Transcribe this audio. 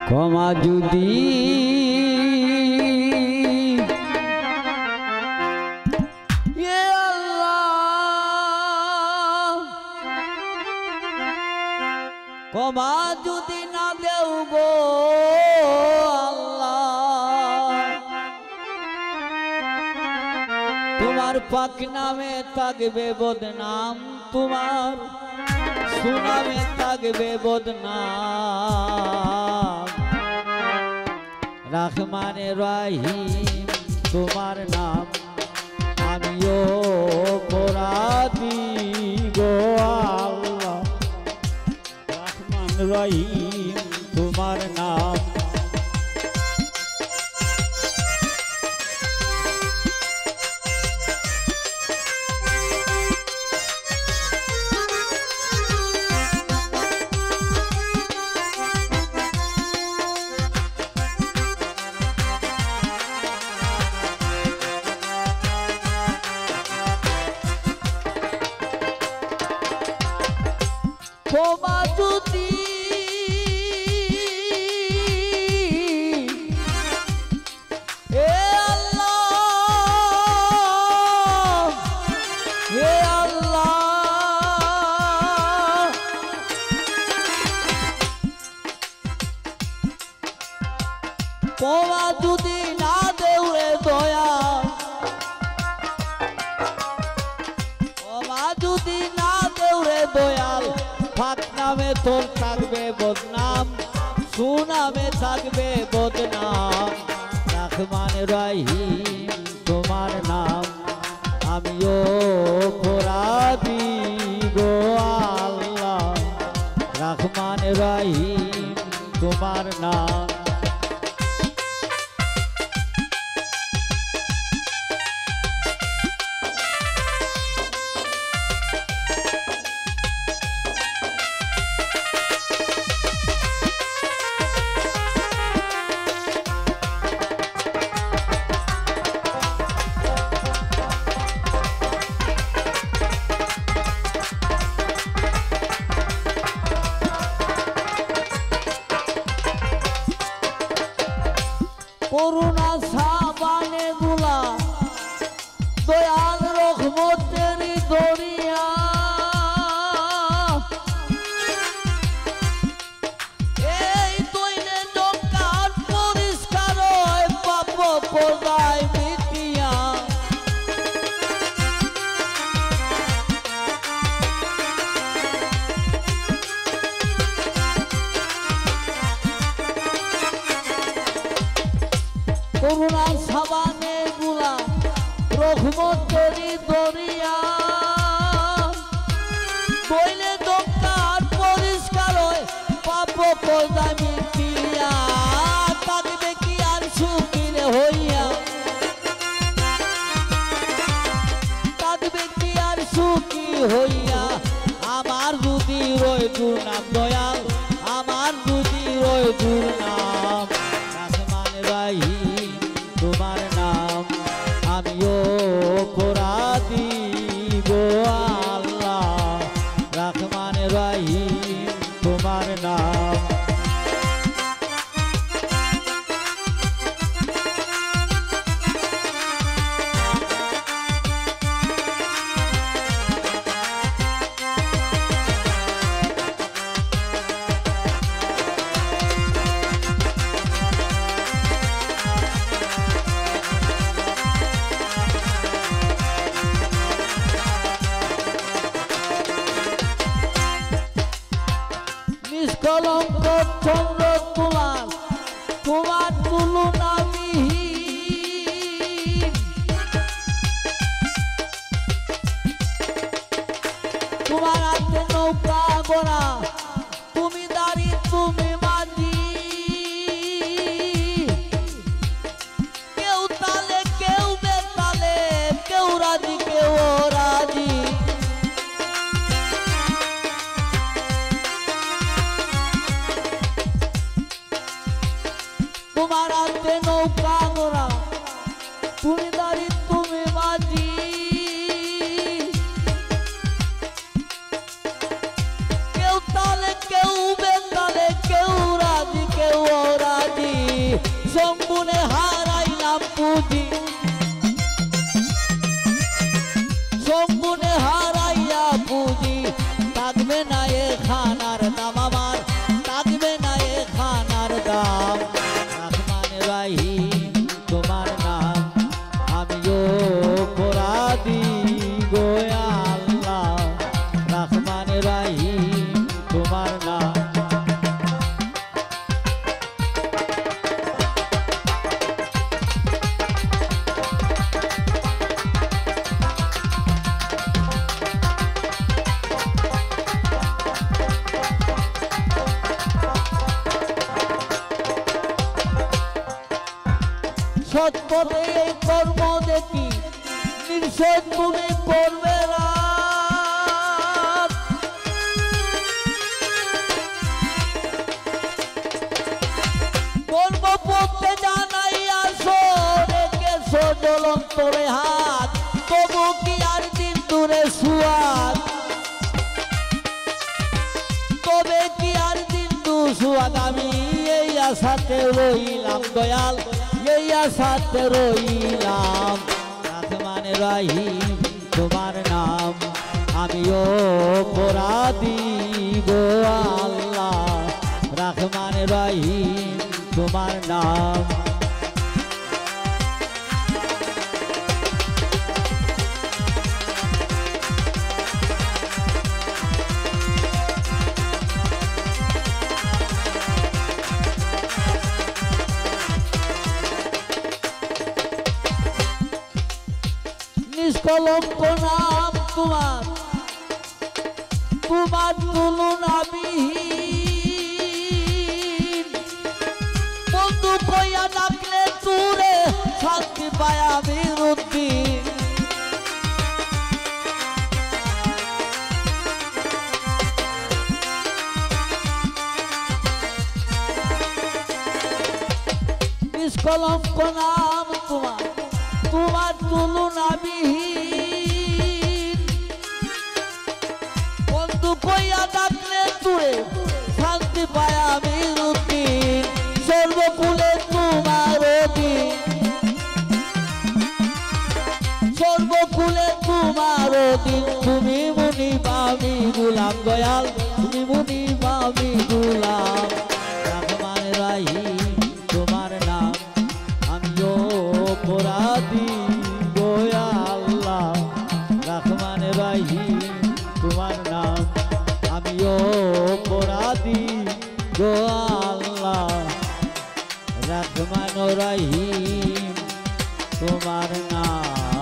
ক্ষমা যদি ক্ষমা যদি না দেও গো আল্লাহ, তোমার পাক নামে থাকবে বদনাম, তোমার সুনামে থাকবে বদনাম। রহমানে রহিম তোমার নাম, আমিও অপরাধী গো আল্লাহ। রহমান রহিম তোমার নাম, ক্ষমা যদি এ আল্লাহ, এ আল্লাহ, ক্ষমা যদি না দেও রে দয়া, ক্ষমা যদি না দেও রে দয়াল, পাক নামে তোর থাকবে বদনাম, সুনামে থাকবে বদনাম। রহমান রহিম তোমার নাম, আমিও অপরাধী গো আল্লাহ। রহমান রহিম তোমার নাম, করুণা সাবানে গুলা দয়াল রহমতের দরিয়া, এই দইলে ডকার পরিষ্কার হয় পাপ পদায় মিটিয়া। করুণা সাবানে গুলা রহমতের দরিয়া, দইলে দোকান পরিষ্কার হয় পাপ পর্দা মিটিয়া। থাকবে কি আর সুখীর হইয়া, থাকবে কি আর সুখী হইয়া, আমার যদি রয় দুর্নাম দয়াল, আমার যদি রয় দুর্নাম। রহমান রহিম তোমার নাম, আমিও অপরাধী গো আল্লাহ। রহমান রহিম তোমার নাম, নিষ্কলঙ্ক চন্দ্র তোমার, তোমার তুলনা বিহীন। তোমার হাতে নৌকা গোড়া, তুমি দাঁড়ি তুমি মাঝি, কেউ তালে কেউ বেতালে, কেউ রাজি কেউ রাজি। তোমার হাতে নৌকা গোড়া, তুমি দাঁড়ি তুমি মাঝি, কেউ তালে কেউ বেতালে, কেউ রাজি কেউ শম্ভুনে হারাইলাম পুঁজি শম্ভুনে হারাইয়া পুঁজি থাকবে না এ খানার দাম আমার থাকবে না এ খানার দাম রহমান রহিম তোমার নাম আমিও অপরাধী গো আল্লাহ রহমান রহিম তোমার নাম সৎপথে এই কর্ম দেখি নির্ষেধ তুমি করবে না কর্ম পড়তে জানাই আসো রেখে জ্বলন্তরে হাত তবু কি আর দিন দূরে সুয়াদ তবে কি আর দিন দু সুয়াদ আমি এই আশাতে রইলাম দয়াল এই আশাতে রইলাম রহমান রহিম তোমার নাম আমিও অপরাধী গো আল্লাহ রহমান রহিম তোমার নাম নিষ্কলঙ্ক নাম তোমার তোমার তুলনা বিহীন বন্ধু কইয়া ডাকলে তুরে শান্তি পায়া বিরুদ্ধি নিষ্কলঙ্ক নাম তোমার তোমার তুলনা বিহীন বন্ধু কইয়া ডাকলে তুরে শান্তি পায়া বিরুদ্ধীন সর্বকুলে তোমার অধীন সর্বকুলে তোমার অধীন তুমি মুনি বামি গুলাম দয়াল তুমি মুনি বামি গুলাম রহমান রহিম তোমার নাম আমিও অপরাধী গো আল্লাহ রহমান রহিম তোমার নাম আমিও অপরাধী গো আল্লাহ রহমান রহিম তোমার নাম